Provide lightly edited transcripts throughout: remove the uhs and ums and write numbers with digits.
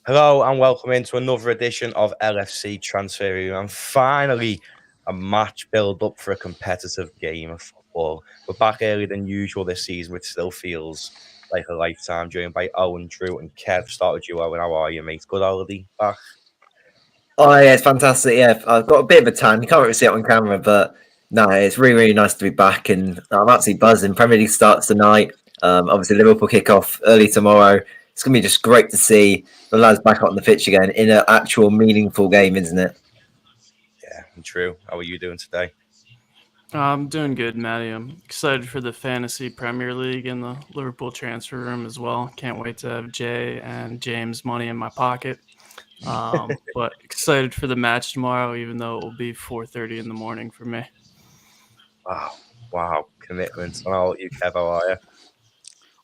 Hello and welcome into another edition of LFC Transfer Room. And finally, a match build up for a competitive game of football. We're back earlier than usual this season, which still feels like a lifetime. Joined by Owen, Drew, and Kev. Start with you, Owen. How are you, mate? Good holiday back. Oh yeah, it's fantastic. Yeah, I've got a bit of a tan. You can't really see it on camera, but no, it's really nice to be back, and I'm absolutely buzzing. Premier League starts tonight. Obviously Liverpool kick off early tomorrow. It's gonna be just great to see the lads back on the pitch again in an actual meaningful game, isn't it? Yeah, and Drew, how are you doing today? I'm doing good, Matty. I'm excited for the Fantasy Premier League and the Liverpool transfer room as well. Can't wait to have Jay and James money in my pocket. But excited for the match tomorrow, even though it will be 4:30 in the morning for me. Wow, commitment. And how about you, Kev? How are you?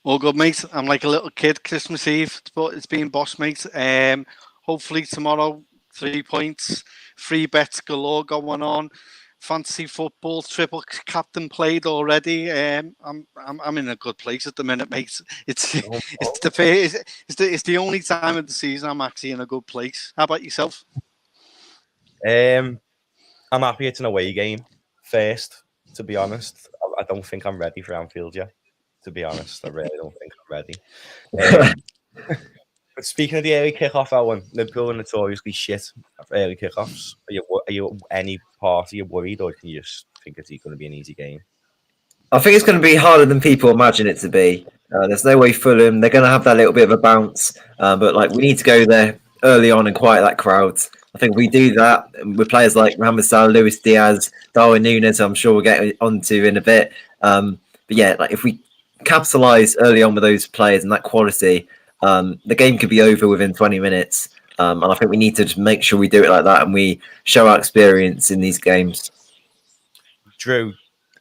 All good, mate. I'm like a little kid Christmas Eve, but it's being boss, mate. Hopefully tomorrow, 3 points, free bets galore going on. Fantasy football, triple captain played already. I'm in a good place at the minute, mate. It's the only time of the season I'm actually in a good place. How about yourself? I'm happy it's an away game first, to be honest. I don't think I'm ready for Anfield yet, to be honest. I really don't think I'm ready. But speaking of the early kickoff, Owen, Liverpool are notoriously shit at early kickoffs. Are you any part of you worried, or can you just think it's going to be an easy game? I think it's going to be harder than people imagine it to be. There's no way Fulham. They're going to have that little bit of a bounce, but like we need to go there early on and quiet that crowd. I think we do that with players like Mohamed Salah, Luis Diaz, Darwin Núñez. I'm sure we'll get onto in a bit. But yeah, like if we capitalise early on with those players and that quality, the game could be over within 20 minutes. And I think we need to just make sure we do it like that and we show our experience in these games. Drew,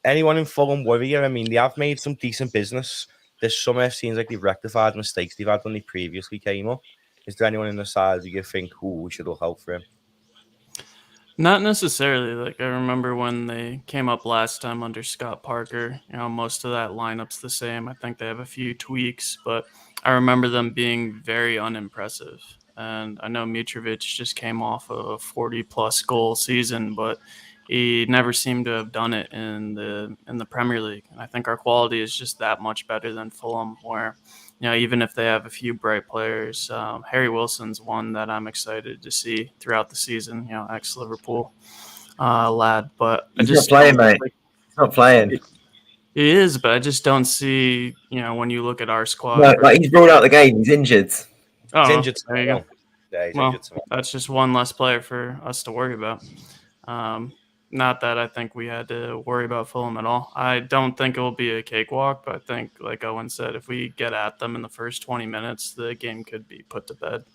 anyone in Fulham worry you? I mean, they have made some decent business this summer. It seems like they've rectified mistakes they've had when they previously came up. Is there anyone in the side that you think, we should look out for him? Not necessarily. Like I remember when they came up last time under Scott Parker, most of that lineup's the same. I think they have a few tweaks, but I remember them being very unimpressive. And I know Mitrovic just came off a 40-plus goal season, but he never seemed to have done it in the Premier League. And I think our quality is just that much better than Fulham, where even if they have a few bright players, Harry Wilson's one that I'm excited to see throughout the season. Ex-Liverpool lad, but He's not playing, mate. He's not playing. He is, but I just don't see. When you look at our squad, no, like he's ruled out the game. He's injured. Oh, he's injured. There you go. Yeah, well, that's just one less player for us to worry about. Not that I think we had to worry about Fulham at all. I don't think it will be a cakewalk, but I think, like Owen said, if we get at them in the first 20 minutes, the game could be put to bed.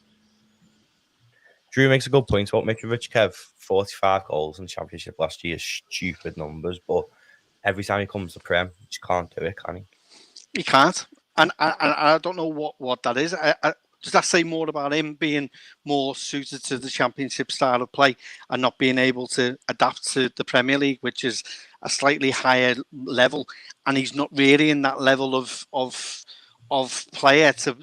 Drew makes a good point about Mitrovic. Kev, 45 goals in the Championship last year, stupid numbers, but every time he comes to Prem, he just can't do it, can he? He can't. And I don't know what that is. Does that say more about him being more suited to the Championship style of play and not being able to adapt to the Premier League, which is a slightly higher level, and he's not really in that level of player to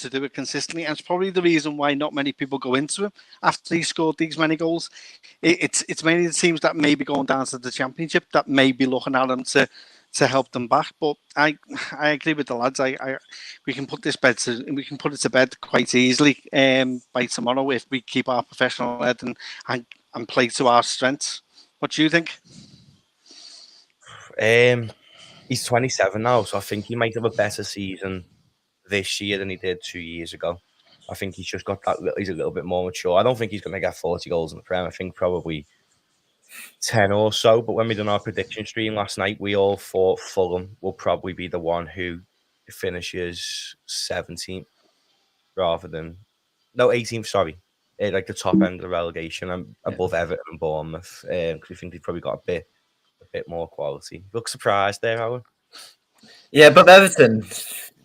do it consistently? And it's probably the reason why not many people go into him after he scored these many goals. It's mainly the teams that may be going down to the Championship that may be looking at him to help them back. But I agree with the lads. We can put it to bed quite easily by tomorrow if we keep our professional head and play to our strengths. What do you think? He's 27 now, so I think he might have a better season this year than he did 2 years ago. I think he's just got he's a little bit more mature. I don't think he's going to get 40 goals in the Prem. I think probably 10 or so. But when we done our prediction stream last night, we all thought Fulham will probably be the one who finishes 17th rather than 18th. Sorry, like the top end of the relegation, above Everton and Bournemouth, because we think they've probably got a bit more quality. Look surprised there, Owen. Yeah, but Everton,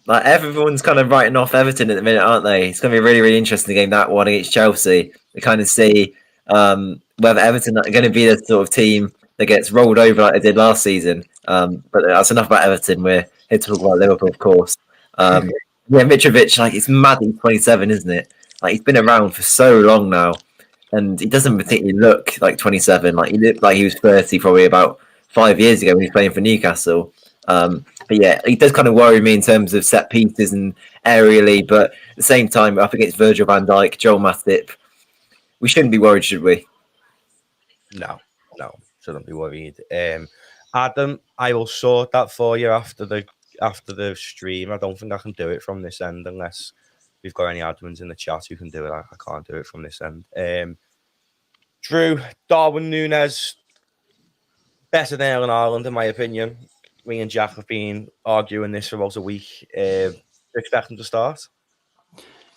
like everyone's kind of writing off Everton at the minute, aren't they? It's going to be a really, really interesting game, that one against Chelsea. We kind of see whether Everton are going to be the sort of team that gets rolled over like they did last season. But that's enough about Everton. We're here to talk about Liverpool, of course. Yeah, Mitrovic, like it's Matty 27, isn't it? Like he's been around for so long now, and he doesn't particularly look like 27. Like he looked like he was 30 probably about 5 years ago when he was playing for Newcastle. But yeah, he does kind of worry me in terms of set pieces and aerially. But at the same time, up against Virgil van Dijk, Joel Matip, we shouldn't be worried, should we? No, shouldn't be worried. Adam, I will sort that for you after the stream. I don't think I can do it from this end unless we've got any admins in the chat who can do it. I can't do it from this end. Drew, Darwin Núñez, better than Erling Haaland, in my opinion. Me and Jack have been arguing this for about a week. Expect him to start?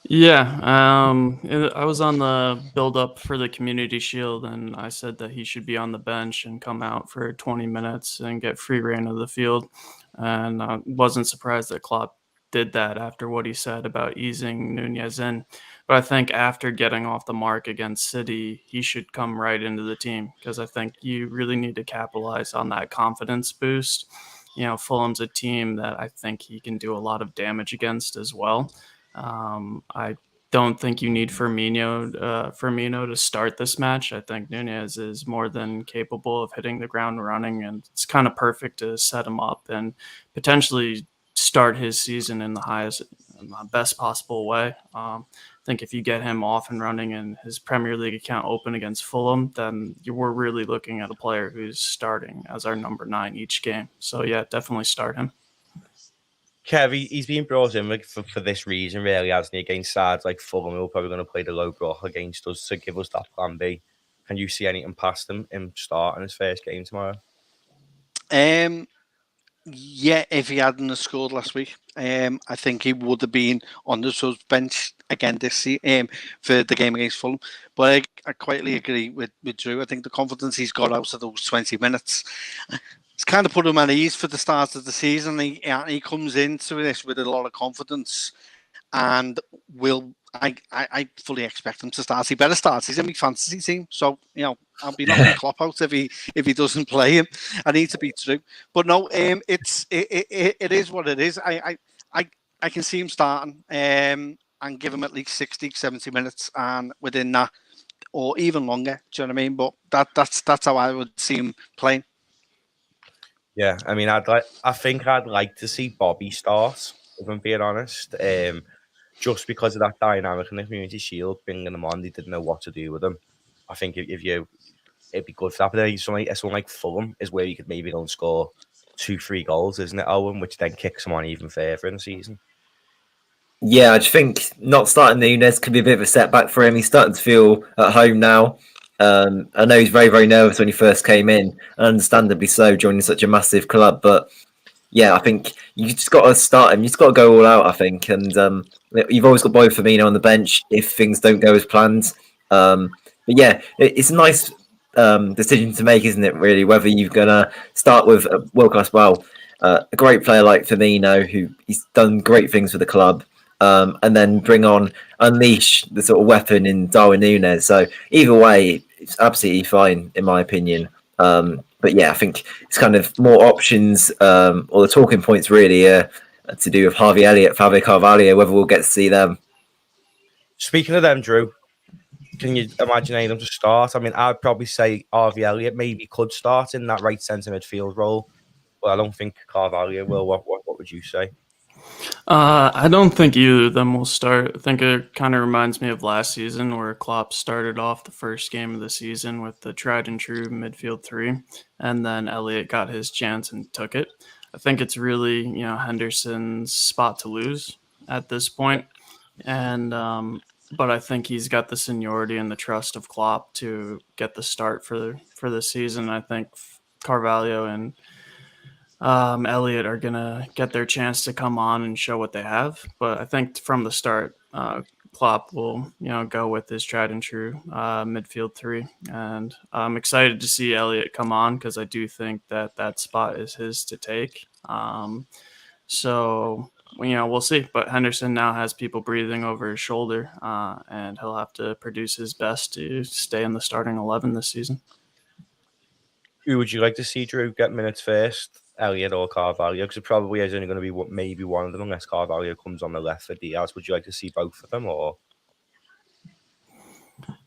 Yeah, I was on the build-up for the Community Shield, and I said that he should be on the bench and come out for 20 minutes and get free reign of the field. And I wasn't surprised that Klopp did that after what he said about easing Núñez in. But I think after getting off the mark against City, he should come right into the team because I think you really need to capitalize on that confidence boost. You know, Fulham's a team that I think he can do a lot of damage against as well. I don't think you need Firmino to start this match. I think Núñez is more than capable of hitting the ground running, and it's kind of perfect to set him up and potentially start his season in the best possible way. I think if you get him off and running and his Premier League account open against Fulham, then we're really looking at a player who's starting as our number 9 each game. So yeah, definitely start him. Kev, he's been brought in for this reason, really, hasn't he? Against sides like Fulham, who are probably going to play the low block against us to give us that plan B. Can you see anything past him starting his first game tomorrow? Yeah, if he hadn't scored last week, I think he would have been on the subs bench again this season for the game against Fulham. But I quietly agree with Drew. I think the confidence he's got out of those 20 minutes, it's kind of put him at ease for the start of the season. He comes into this with a lot of confidence, and I fully expect him to start. He better start. He's in my fantasy team, so I'll be knocking Klopp out if he doesn't play him. I need to be true, but no, it is what it is. I can see him starting and give him at least 60, 70 minutes, and within that, or even longer. Do you know what I mean? But that's how I would see him playing. Yeah, I mean, I think I'd like to see Bobby start, if I'm being honest. Just because of that dynamic in the Community Shield, bringing them on, they didn't know what to do with them. I think it'd be good for that. But then someone like Fulham is where you could maybe go and score 2-3 goals, isn't it, Owen? Which then kicks them on even further in the season. Yeah, I just think not starting Núñez could be a bit of a setback for him. He's starting to feel at home now. I know he's very, very nervous when he first came in, and understandably so, joining such a massive club. But yeah, I think you just got to start him. You just got to go all out, I think. And you've always got both Firmino on the bench if things don't go as planned. But yeah, it's a nice decision to make, isn't it, really, whether you're going to start with a world-class, a great player like Firmino, who he's done great things for the club, and then unleash the sort of weapon in Darwin Núñez. So either way, it's absolutely fine, in my opinion. But yeah, I think it's kind of more options, or the talking points really to do with Harvey Elliott, Fabio Carvalho, whether we'll get to see them. Speaking of them, Drew, can you imagine any of them to start? I mean, I'd probably say Harvey Elliott maybe could start in that right centre midfield role, but I don't think Carvalho will. What would you say? I don't think either of them will start. I think it kind of reminds me of last season where Klopp started off the first game of the season with the tried and true midfield 3, and then Elliott got his chance and took it. I think it's really, Henderson's spot to lose at this point. And, but I think he's got the seniority and the trust of Klopp to get the start for the season. I think Carvalho and Elliott are going to get their chance to come on and show what they have. But I think from the start, Klopp will, go with his tried and true midfield 3. And I'm excited to see Elliott come on because I do think that spot is his to take. So, we'll see. But Henderson now has people breathing over his shoulder, and he'll have to produce his best to stay in the starting 11 this season. Who would you like to see, Drew, get minutes first? Elliott or Carvalho? Because it probably is only going to be maybe one of them unless Carvalho comes on the left for Diaz. Would you like to see both of them? Or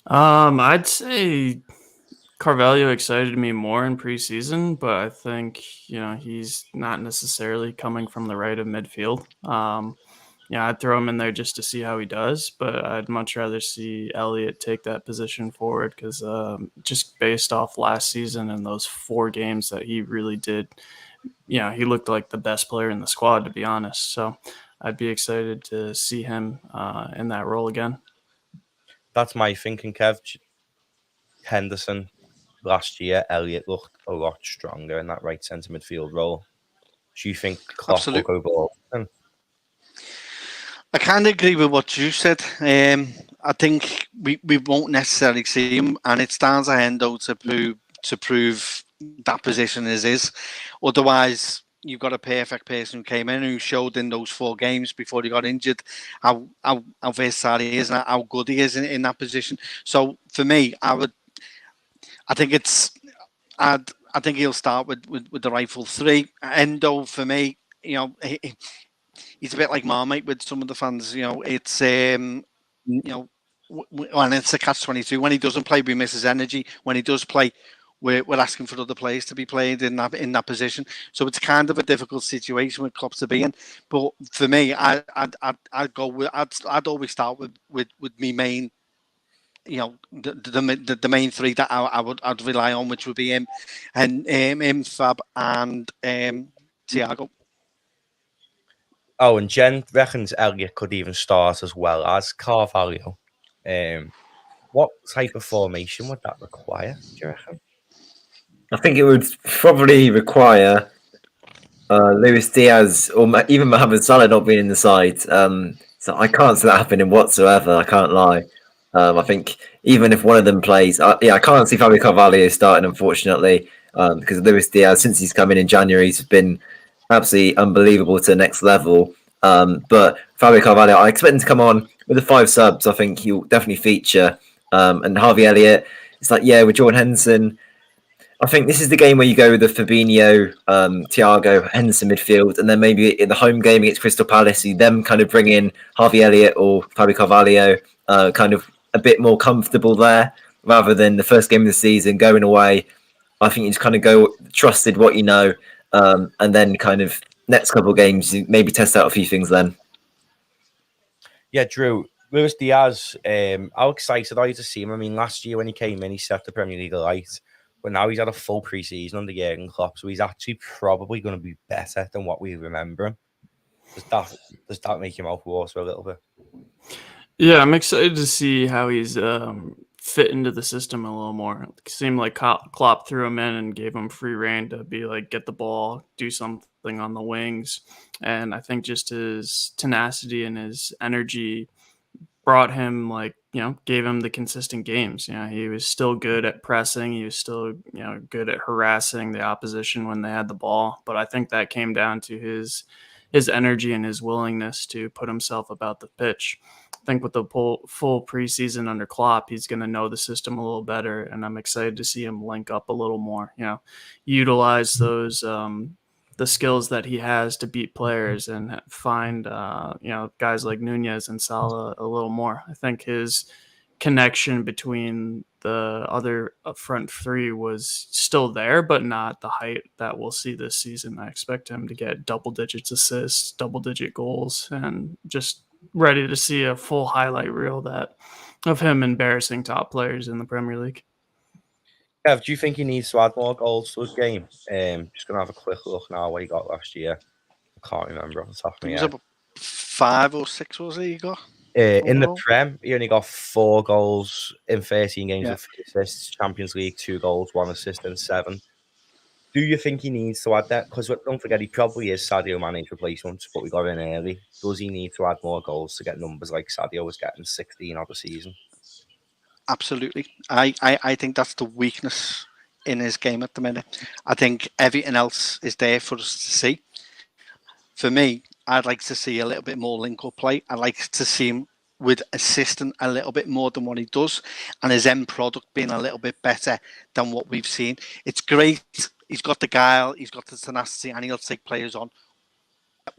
I'd say Carvalho excited me more in preseason, but I think he's not necessarily coming from the right of midfield. I'd throw him in there just to see how he does, but I'd much rather see Elliott take that position forward because just based off last season and those 4 games that he really did, he looked like the best player in the squad, to be honest. So I'd be excited to see him in that role again. That's my thinking, Kev. Henderson last year, Elliott looked a lot stronger in that right centre midfield role. Do you think Klopp will go ball? I kind of agree with what you said. I think we won't necessarily see him, and it stands on Hendo to prove that position as is. Otherwise, you've got a perfect person who came in who showed in those 4 games before he got injured how versatile he is and how good he is in that position. So for me, I think he'll start with the rightful 3. Endo for me, he's a bit like Marmite with some of the fans. It's when it's a catch-22. When he doesn't play, we miss his energy. When he does play, we're asking for other players to be played in that position. So it's kind of a difficult situation with Klopp to be in. But for me, I'd always start with me main. The main 3 that I'd rely on, which would be him, Fab, and Thiago. Oh, and Jen reckons Elliott could even start as well as Carvalho. What type of formation would that require, do you reckon? I think it would probably require Luis Diaz or even Mohamed Salah not being in the side. So I can't see that happening whatsoever. I can't lie. I think even if one of them plays, I can't see Fabio Carvalho starting, unfortunately, because Luis Diaz, since he's come in January, he's been absolutely unbelievable to the next level. But Fabio Carvalho, I expect him to come on with the 5 subs. I think he'll definitely feature. And Harvey Elliott, it's like, with Jordan Henderson, I think this is the game where you go with the Fabinho, Thiago, Henderson midfield, and then maybe in the home game against Crystal Palace, you then kind of bring in Harvey Elliott or Fabio Carvalho, kind of a bit more comfortable there, rather than the first game of the season going away. I think you just kind of go trusted what you know, and then kind of next couple of games, you maybe test out a few things then. Yeah, Drew. Luis Diaz, how excited are you to see him? I mean, last year when he came in, he set the Premier League alight. But now he's had a full pre-season under Jurgen Klopp, so he's actually probably going to be better than what we remember him. Does that make him out water a little bit? Yeah, I'm excited to see how he's fit into the system a little more. It seemed like Klopp threw him in and gave him free reign to be like, get the ball, do something on the wings. And I think just his tenacity and his energy brought him gave him the consistent games. He was still good at pressing. He was still, good at harassing the opposition when they had the ball. But I think that came down to his energy and his willingness to put himself about the pitch. I think with the full preseason under Klopp, he's going to know the system a little better. And I'm excited to see him link up a little more, utilize those, the skills that he has to beat players and find, guys like Nunez and Salah a little more. I think his connection between the other front 3 was still there, but not the height that we'll see this season. I expect him to get double digits assists, double digit goals, and just ready to see a full highlight reel of him embarrassing top players in the Premier League. Kev, do you think he needs to add more goals to his game? Just going to have a quick look now what he got last year. I can't remember off the top of my head. It was 5 or 6, was it he got? In the Prem, he only got 4 goals in 13 games with 3 assists. Champions League, 2 goals, 1 assist in 7. Do you think he needs to add that? Because don't forget, he probably is Sadio Mane's replacement, but we got in early. Does he need to add more goals to get numbers like Sadio was getting 16 of the season? Absolutely. I think that's the weakness in his game at the minute. I think everything else is there for us to see. For me, I'd like to see a little bit more link-up play. I'd like to see him with assisting a little bit more than what he does, and his end product being a little bit better than what we've seen. It's great. He's got the guile, he's got the tenacity, and he'll take players on.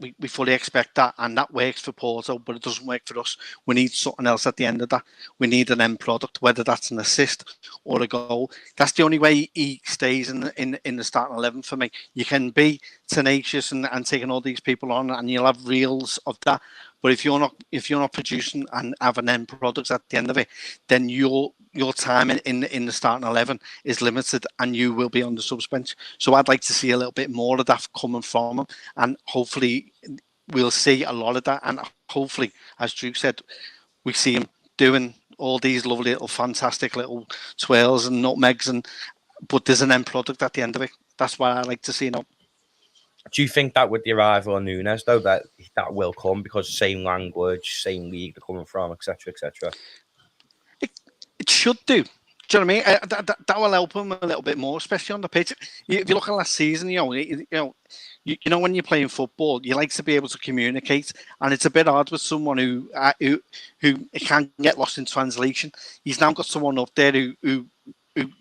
we fully expect that, and that works for Porto, but it doesn't work for us. We need something else at the end of that. We need an end product, whether that's an assist or a goal. That's the only way he stays in the starting 11 for me. You can be tenacious and taking all these people on, and you'll have reels of that. But if you're not producing and have an end product at the end of it, then your time in the starting 11 is limited, and you will be on the subs bench. So I'd like to see a little bit more of that coming from him, and hopefully we'll see a lot of that. And hopefully, as Drew said, we see him doing all these lovely little fantastic little twirls and nutmegs, but there's an end product at the end of it. That's what I like to see now. Do you think that with the arrival of Nunes, though, that will come because same language, same league they're coming from, etc., etc.? It should do. Do you know what I mean? That will help him a little bit more, especially on the pitch. If you look at last season, you know when you're playing football, you like to be able to communicate, and it's a bit hard with someone who can get lost in translation. He's now got someone up there who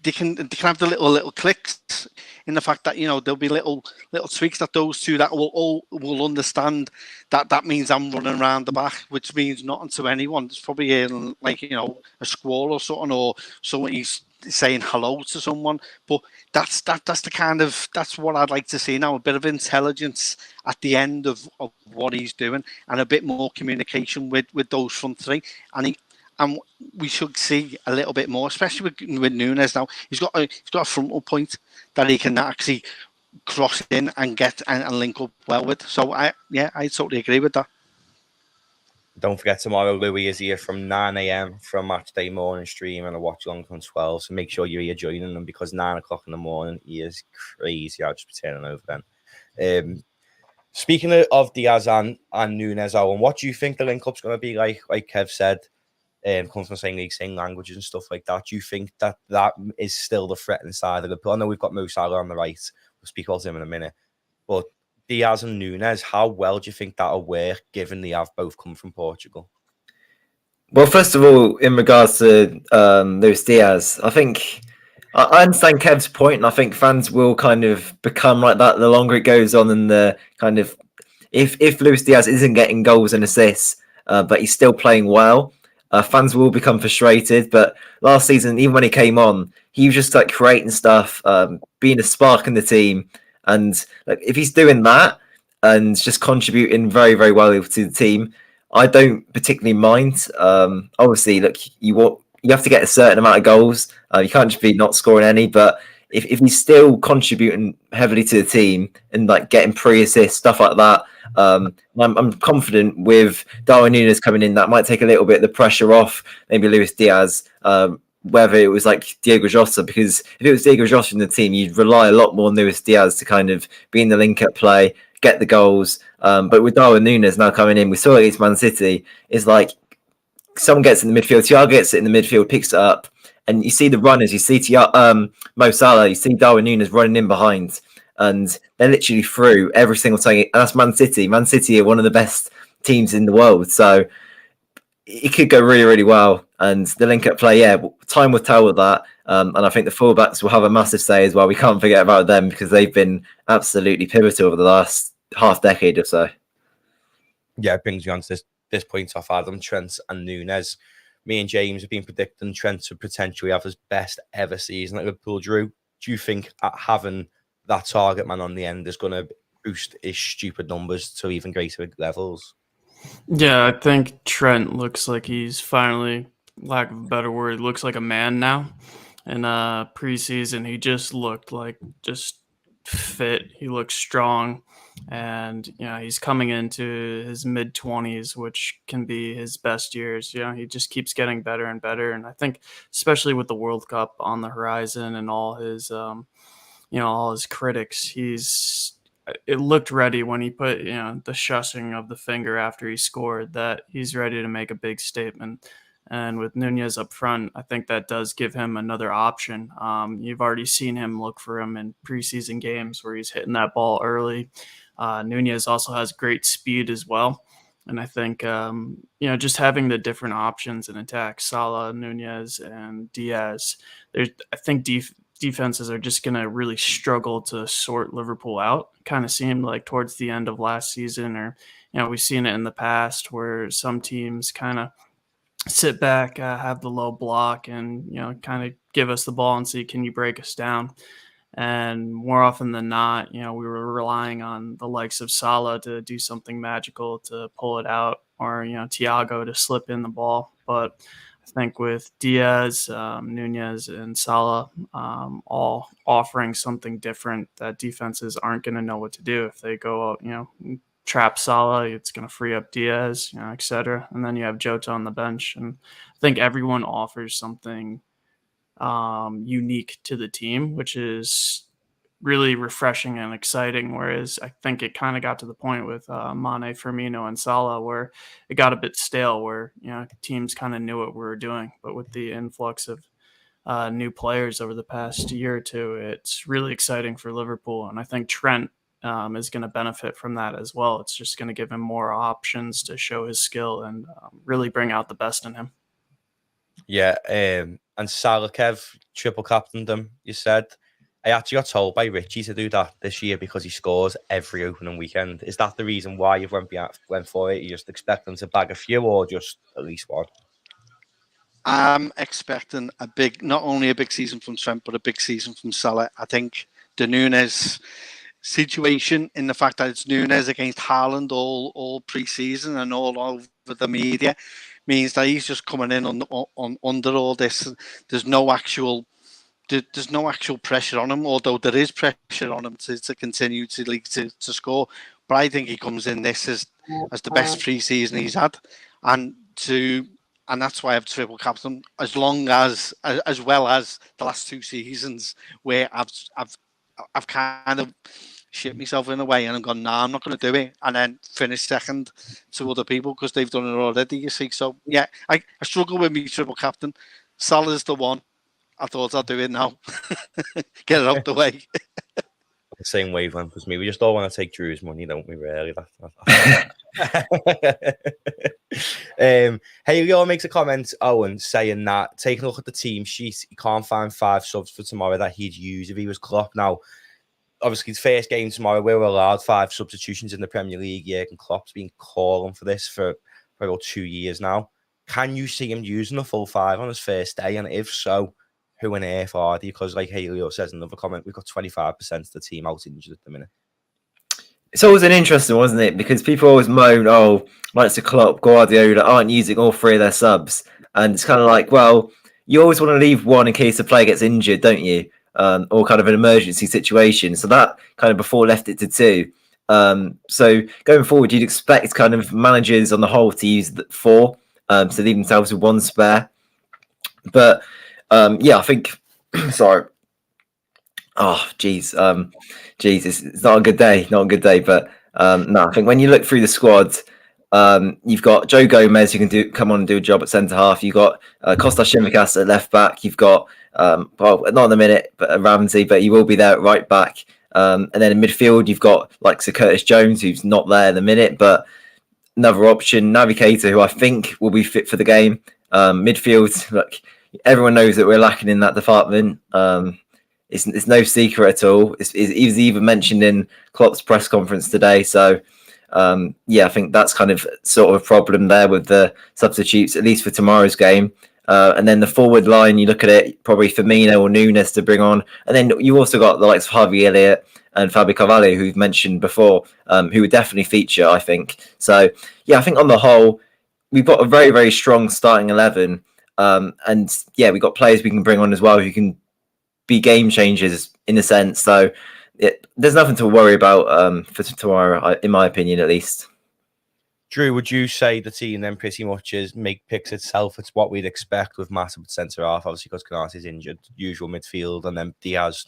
they can have the little clicks in the fact that there'll be little tweaks that those two that will understand that means I'm running around the back, which means nothing to anyone. It's probably a squall or something, or someone he's saying hello to someone. But that's what I'd like to see now, a bit of intelligence at the end of what he's doing, and a bit more communication with those front three. And we should see a little bit more, especially with Nunes now. He's got a frontal point that he can actually cross in and get and link up well with. So I totally agree with that. Don't forget, tomorrow Louis is here from 9 a.m. from match day morning stream and a watch along from 12. So make sure you're here joining them, because 9 o'clock in the morning he is crazy. I'll just be turning over then. Speaking of Diaz and Nunes, Owen, what do you think the link up's going to be like? Like Kev said, comes from the same league, same languages and stuff like that. Do you think that is still the threatening side of Liverpool? I know we've got Mo Salah on the right. We'll speak about him in a minute. But Diaz and Nunes, how well do you think that'll work, given they have both come from Portugal? Well, first of all, in regards to Luis Diaz, I think I understand Kev's point, and I think fans will kind of become like that the longer it goes on, and the kind of if Luis Diaz isn't getting goals and assists, but he's still playing well, fans will become frustrated. But last season, even when he came on, he was just like creating stuff, being a spark in the team. And like, if he's doing that and just contributing very, very well to the team, I don't particularly mind. Obviously, look, you have to get a certain amount of goals. You can't just be not scoring any. But if he's still contributing heavily to the team and like getting pre-assists, stuff like that, I'm confident with Darwin Núñez coming in, that might take a little bit of the pressure off maybe Luis Diaz, whether it was like Diego Jota, because if it was Diego Jota in the team, you'd rely a lot more on Luis Diaz to kind of be in the link-up play, get the goals. But with Darwin Núñez now coming in, we saw against Man City, it's like someone gets in the midfield, Thiago gets it in the midfield, picks it up, and you see the runners, you see Mo Salah, you see Darwin Núñez running in behind, and they're literally through every single time. And that's Man City. Man City are one of the best teams in the world, so it could go really, really well. And the link-up play, time will tell with that. And I think the fullbacks will have a massive say as well. We can't forget about them, because they've been absolutely pivotal over the last half decade or so. Yeah, it brings me on to this point off Adam, Trent and Núñez. Me and James have been predicting Trent to potentially have his best ever season at Liverpool. Drew, do you think having that target man on the end is going to boost his stupid numbers to even greater levels? Yeah, I think Trent looks like he's finally, lack of a better word, looks like a man now. In preseason, he just looked like just fit. He looked strong, and he's coming into his mid-20s, which can be his best years. He just keeps getting better and better, and I think especially with the World Cup on the horizon and all his all his critics, it looked ready when he put the shushing of the finger after he scored, that he's ready to make a big statement. And with Núñez up front, I think that does give him another option. You've already seen him look for him in preseason games where he's hitting that ball early. Núñez also has great speed as well. And I think, just having the different options in attack, Salah, Núñez, and Diaz, I think defenses are just going to really struggle to sort Liverpool out. Kind of seemed like towards the end of last season, or, we've seen it in the past where some teams kind of sit back, have the low block, and, kind of give us the ball and see, can you break us down? And more often than not, we were relying on the likes of Salah to do something magical to pull it out, or, Thiago to slip in the ball. But I think with Diaz, Nunez, and Salah all offering something different, that defenses aren't going to know what to do. If they go out, trap Salah, it's going to free up Diaz, etc. And then you have Jota on the bench. And I think everyone offers something unique to the team, which is really refreshing and exciting. Whereas I think it kind of got to the point with Mane, Firmino, and Salah where it got a bit stale, where teams kind of knew what we were doing. But with the influx of new players over the past year or two, it's really exciting for Liverpool, and I think Trent is going to benefit from that as well. It's just going to give him more options to show his skill and really bring out the best in him. Yeah, and Salah, Kev, triple captained him, you said. I actually got told by Richie to do that this year because he scores every opening weekend. Is that the reason why you went for it? You just expect him to bag a few, or just at least one? I'm expecting not only a big season from Trent, but a big season from Salah. I think the Nunez situation, in the fact that it's Nunez against Haaland all pre-season and all over the media, means that he's just coming in on under all this. There's no actual pressure on him, although there is pressure on him to continue to score. But I think he comes in this as the best pre-season he's had, and that's why I've triple captain, as well as the last two seasons where I've kind of shit myself in a way and I'm gone, nah, I'm not going to do it, and then finish second to other people because they've done it already, you see. So yeah, I struggle with me triple captain. Salah's the one. I thought I'd do it now. Get it out the way. The same wavelength as me. We just all want to take Drew's money, don't we, really? Haley makes a comment, Owen, saying that taking a look at the team sheet, he can't find 5 subs for tomorrow that he'd use if he was Klopp. Now, obviously, the first game tomorrow, we were allowed 5 substitutions in the Premier League. Yeah, and Klopp's been calling for this for about 2 years now. Can you see him using a full 5 on his first day? And if so, who on earth are they? Because like Haley says in another comment, we've got 25% of the team out injured at the minute. It's always an interesting, wasn't it? Because people always moan, like the Klopp, Guardiola aren't using all 3 of their subs. And it's kind of like, well, you always want to leave one in case the player gets injured, don't you? Or kind of an emergency situation. So that kind of before left it to 2. So going forward, you'd expect kind of managers on the whole to use 4, so leave themselves with 1 spare. But I think, sorry. Oh, geez. It's not a good day. But no, I think when you look through the squad, you've got Joe Gomez who can come on and do a job at centre half. You've got Kostas Tsimikas at left back. You've got not in a minute, but Ramsey, but he will be there at right back. And then in midfield, you've got like Sir Curtis Jones, who's not there in the minute, but another option, Navigator, who I think will be fit for the game. Midfield, look, everyone knows that we're lacking in that department. It's no secret at all. It was even mentioned in Klopp's press conference today. So, I think that's kind of sort of a problem there with the substitutes, at least for tomorrow's game. And then the forward line, you look at it, probably Firmino or Nunez to bring on. And then you also got the likes of Harvey Elliott and Fabio Carvalho, who we've mentioned before, who would definitely feature, I think. So, I think on the whole, we've got a very, very strong starting 11. We've got players we can bring on as well who can be game changers in a sense. So there's nothing to worry about for tomorrow, in my opinion, at least. Drew, would you say the team then pretty much picks itself? It's what we'd expect with Matty at centre half, obviously because Canate is injured, usual midfield, and then Diaz,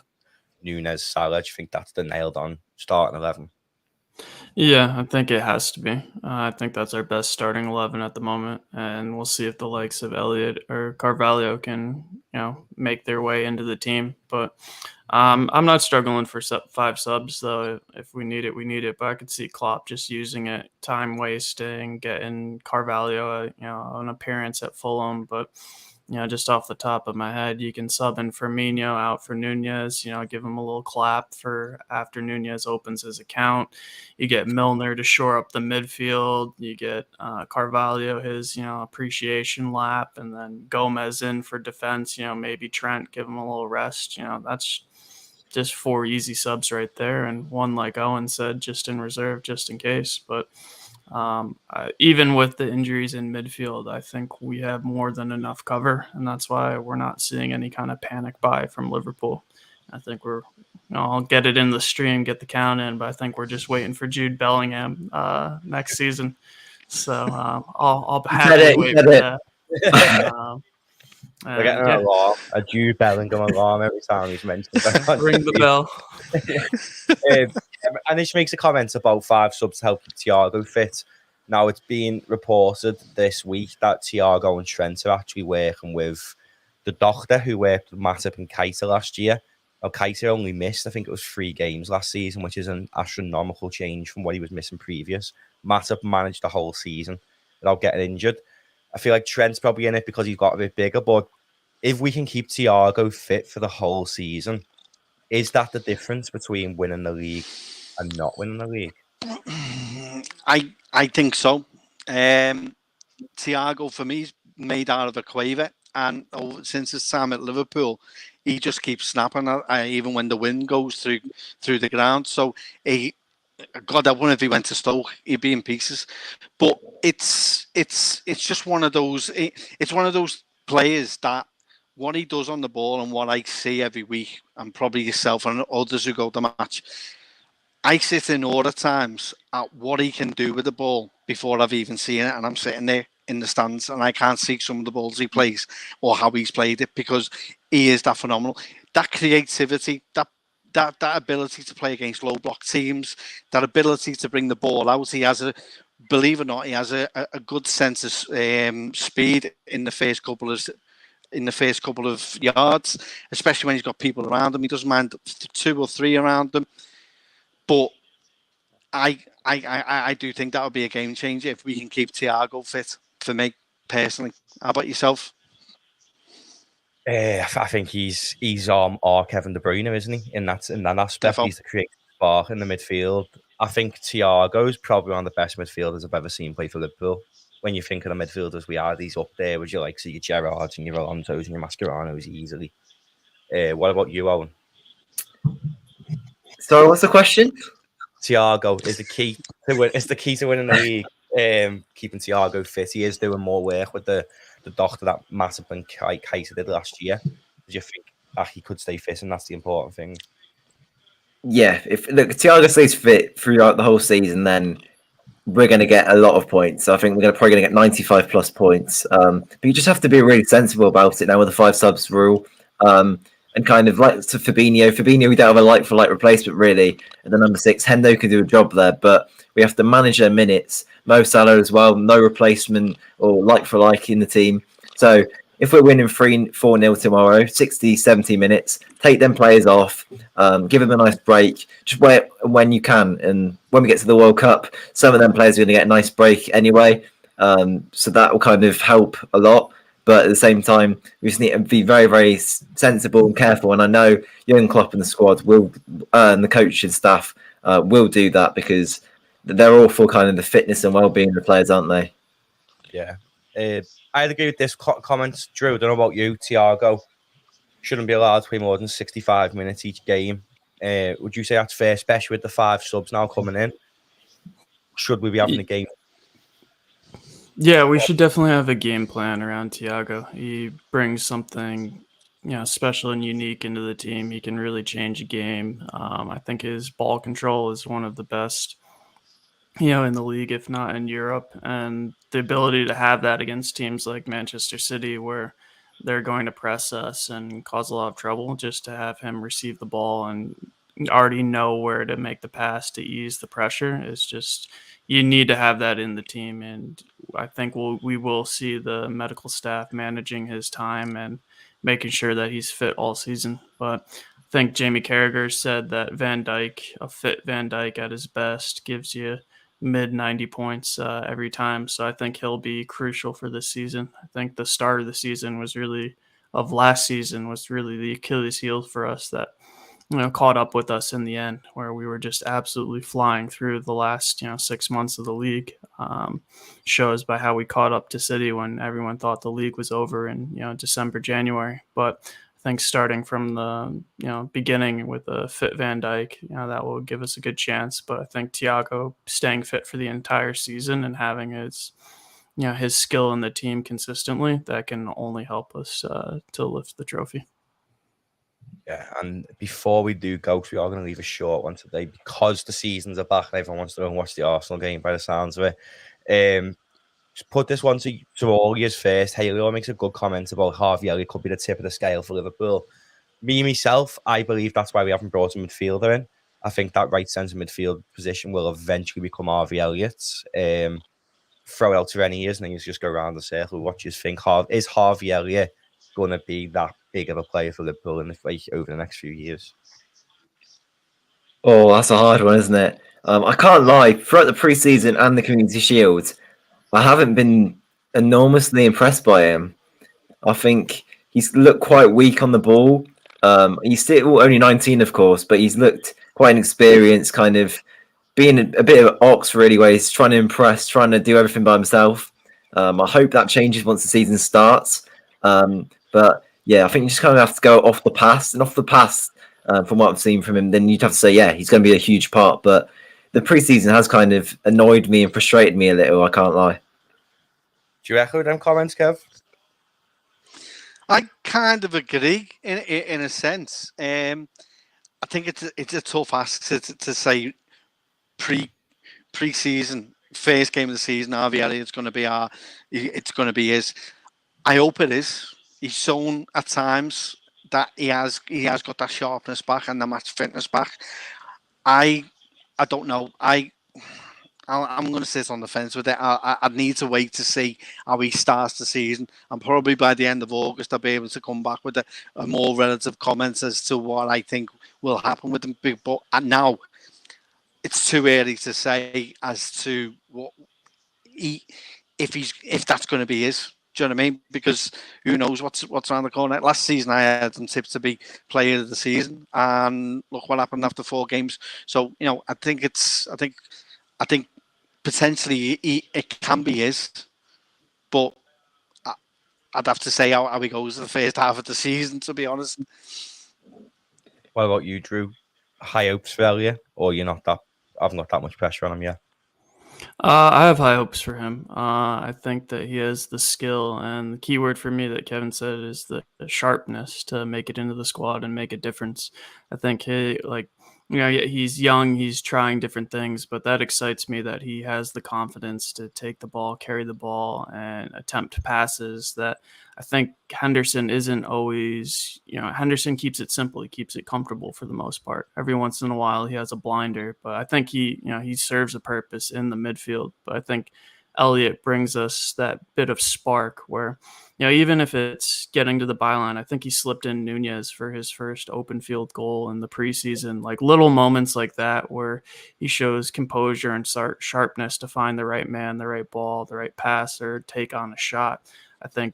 Nunez, Salah. Do you think that's the nailed on starting 11? Yeah, I think it has to be. I think that's our best starting 11 at the moment, and we'll see if the likes of Elliott or Carvalho can, make their way into the team. But I'm not struggling for 5 subs, though. If we need it, we need it. But I could see Klopp just using it, time wasting, getting Carvalho, an appearance at Fulham. But just off the top of my head, you can sub in Firmino out for Nunez, give him a little clap for after Nunez opens his account. You get Milner to shore up the midfield. You get Carvalho his, appreciation lap, and then Gomez in for defense. Maybe Trent, give him a little rest. That's just 4 easy subs right there. And one, like Owen said, just in reserve, just in case. But even with the injuries in midfield, I think we have more than enough cover, and that's why we're not seeing any kind of panic buy from Liverpool. I think I'll get it in the stream, get the count in, but I think we're just waiting for Jude Bellingham next season. So I'll happily wait for that. We're getting an alarm, a Jude Bellingham alarm every time he's mentioned. Ring the bell. Anish makes a comment about 5 subs to help keep Thiago fit. Now, it's been reported this week that Thiago and Trent are actually working with the doctor who worked with Matip and Keita last year. Now, Keita only missed, I think it was 3 games last season, which is an astronomical change from what he was missing previous. Matip managed the whole season without getting injured. I feel like Trent's probably in it because he's got a bit bigger, but if we can keep Thiago fit for the whole season, is that the difference between winning the league and not winning the league? I think so. Thiago, for me, is made out of a quaver. And since his time at Liverpool, he just keeps snapping, even when the wind goes through the ground. So, God, I wonder if he went to Stoke, he'd be in pieces. But it's just one of those. It's one of those players that what he does on the ball and what I see every week, and probably yourself and others who go to match, I sit in awe at times at what he can do with the ball before I've even seen it, and I'm sitting there in the stands and I can't see some of the balls he plays or how he's played it, because he is that phenomenal. That creativity, that ability to play against low block teams, that ability to bring the ball out. He has believe it or not, he has a good sense of speed in the first couple of yards, especially when he's got people around him. He doesn't mind 2 or 3 around him. But I do think that would be a game changer if we can keep Thiago fit, for me personally. How about yourself? I think he's our Kevin De Bruyne, isn't he? In that aspect, Defo. He's the creative spark in the midfield. I think Thiago is probably one of the best midfielders I've ever seen play for Liverpool. When you think of the midfielders we are, he's up there with your Gerrards and your Alonsos and your Mascherano's easily. What about you, Owen? So, what's the question? Thiago is the key to win. It's the key to winning the league. Keeping Thiago fit. He is doing more work with the doctor that Matip and Keita did last year. Do you think he could stay fit, and that's the important thing? Yeah, if Thiago stays fit throughout the whole season, then we're going to get a lot of points. I think we're probably going to get 95 plus points. But you just have to be really sensible about it now with the 5 subs rule. And kind of like to Fabinho, we don't have a like-for-like replacement really. And the number 6, Hendo can do a job there, but we have to manage their minutes. Mo Salah as well, no replacement or like-for-like in the team. So if we're winning 4-0 tomorrow, 60, 70 minutes, take them players off, give them a nice break, just wait when you can. And when we get to the World Cup, some of them players are going to get a nice break anyway. So that will kind of help a lot. But at the same time, we just need to be very, very sensible and careful. And I know Jurgen Klopp and the squad will, and the coach and staff will do that, because they're all for kind of the fitness and well-being of the players, aren't they? Yeah. I'd agree with this comment. Drew, I don't know about you. Thiago shouldn't be allowed to play more than 65 minutes each game. Would you say that's fair, especially with the 5 subs now coming in? Should we be having a game? Yeah, we should definitely have a game plan around Thiago. He brings something, special and unique into the team. He can really change a game. I think his ball control is one of the best, in the league, if not in Europe. And the ability to have that against teams like Manchester City, where they're going to press us and cause a lot of trouble, just to have him receive the ball and already know where to make the pass to ease the pressure is just, you need to have that in the team. And I think we will see the medical staff managing his time and making sure that he's fit all season. But I think Jamie Carragher said that a fit Van Dijk at his best gives you mid 90 points every time. So I think he'll be crucial for this season. I think the start of the season of last season was really the Achilles heel for us that caught up with us in the end, where we were just absolutely flying through the last 6 months of the league. Shows by how we caught up to City when everyone thought the league was over in December, January. But I think starting from the beginning with a fit Van Dijk, that will give us a good chance. But I think Thiago staying fit for the entire season and having his skill in the team consistently, that can only help us to lift the trophy. Yeah, and before we do go, we are going to leave a short one today because the seasons are back and everyone wants to go and watch the Arsenal game by the sounds of it. Just put this one to all years first. Haley makes a good comment about Harvey Elliott could be the tip of the scale for Liverpool. Myself, I believe that's why we haven't brought a midfielder in. I think that right centre midfield position will eventually become Harvey Elliott's. Throw it out to any years and then you just go around the circle. What do you think? Is Harvey Elliott going to be that big of a player for Liverpool over the next few years? Oh, that's a hard one, isn't it? I can't lie. Throughout the preseason and the Community Shield, I haven't been enormously impressed by him. I think he's looked quite weak on the ball. He's still only 19, of course, but he's looked quite inexperienced, kind of being a bit of an ox, really, where he's trying to impress, trying to do everything by himself. I hope that changes once the season starts. But yeah, I think you just kind of have to go off the past. And off the past, from what I've seen from him, then you'd have to say, yeah, he's going to be a huge part. But the preseason has kind of annoyed me and frustrated me a little, I can't lie. Do you echo them comments, Kev? I kind of agree in a sense. I think it's a tough ask to say pre-season, first game of the season, Harvey Elliott's going to be it's going to be his. I hope it is. He's shown at times that he has got that sharpness back and the match fitness back. I don't know. I'm going to sit on the fence with it. I need to wait to see how he starts the season. And probably by the end of August, I'll be able to come back with a more relative comments as to what I think will happen with him. But now, it's too early to say as to what if that's going to be his. Do you know what I mean? Because who knows what's around the corner. Last season, I had him tipped to be player of the season, and look what happened after 4 games. So I think potentially it can be his, but I'd have to say how he goes the first half of the season, to be honest. What about you, Drew? High hopes for Elliott, or I've not that much pressure on him yet? I have high hopes for him. I think that he has the skill, and the key word for me that Kevin said is the sharpness to make it into the squad and make a difference. I think he's young, he's trying different things, but that excites me that he has the confidence to take the ball, carry the ball, and attempt passes that I think Henderson isn't always, Henderson keeps it simple. He keeps it comfortable for the most part. Every once in a while he has a blinder, but I think he serves a purpose in the midfield. But I think Elliott brings us that bit of spark where, even if it's getting to the byline, I think he slipped in Nunez for his first open field goal in the preseason. Like little moments like that where he shows composure and sharpness to find the right man, the right ball, the right pass, or take on a shot. I think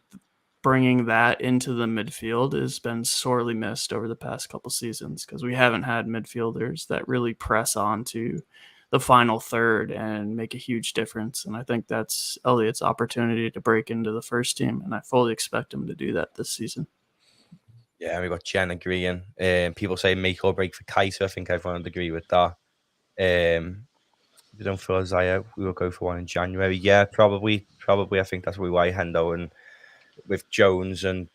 bringing that into the midfield has been sorely missed over the past couple seasons because we haven't had midfielders that really press on to the final third and make a huge difference. And I think that's Elliott's opportunity to break into the first team. And I fully expect him to do that this season. Yeah, we got Jen agreeing. People say make or break for Kaiser. I think everyone would agree with that. We don't feel Isaiah. We will go for one in January. Yeah, probably. I think that's why Hendo and with Jones and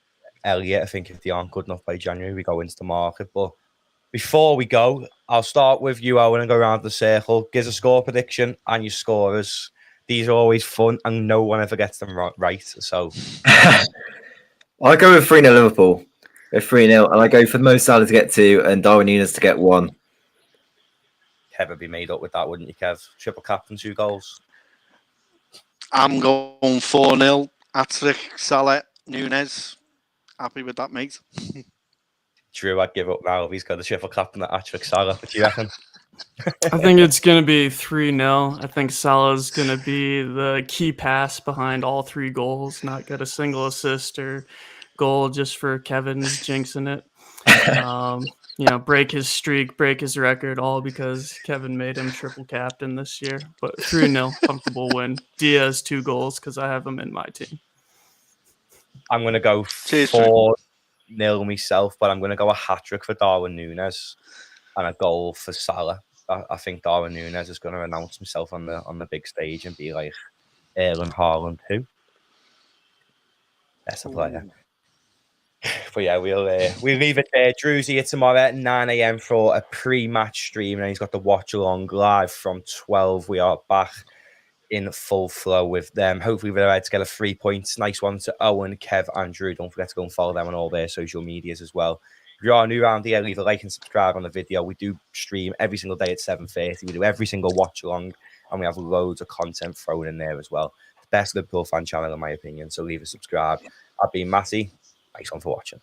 Elliott, I think if they aren't good enough by January, we go into the market. But before we go, I'll start with you, Owen, and go around the circle. Give a score prediction and your scorers. These are always fun, and no one ever gets them right. So I'll go with 3-0 Liverpool. Go 3-0, and I go for Mo Salah to get 2 and Darwin Núñez to get 1. Kev would be made up with that, wouldn't you, Kev? Triple captain, 2 goals. I'm going 4-0. Hat-trick, Salah, Núñez. Happy with that, mate. Drew, I'd give up now if he's got the triple captain at hat-trick Salah. What do you reckon? I think it's going to be 3-0. I think Salah's going to be the key pass behind all 3 goals, not get a single assist or goal just for Kevin's jinxing it. Break his streak, break his record, all because Kevin made him triple captain this year. But 3-0, comfortable win. Diaz 2 goals because I have him in my team. I'm going to go 4-0 myself, but I'm going to go a hat-trick for Darwin Núñez and a goal for Salah. I think Darwin Núñez is going to announce himself on the big stage and be like Erling Haaland too. That's a player. But yeah, we'll leave it there. Drew's here tomorrow at 9 a.m. for a pre-match stream, and he's got the watch along live from 12. We are back in full flow with them. Hopefully, we're able to get a 3 points. Nice one to Owen, Kev, and Drew. Don't forget to go and follow them on all their social medias as well. If you are new around here, leave a like and subscribe on the video. We do stream every single day at 7:30. We do every single watch along, and we have loads of content thrown in there as well. Best Liverpool fan channel, in my opinion. So leave a subscribe. I've been Matty. Thanks for watching.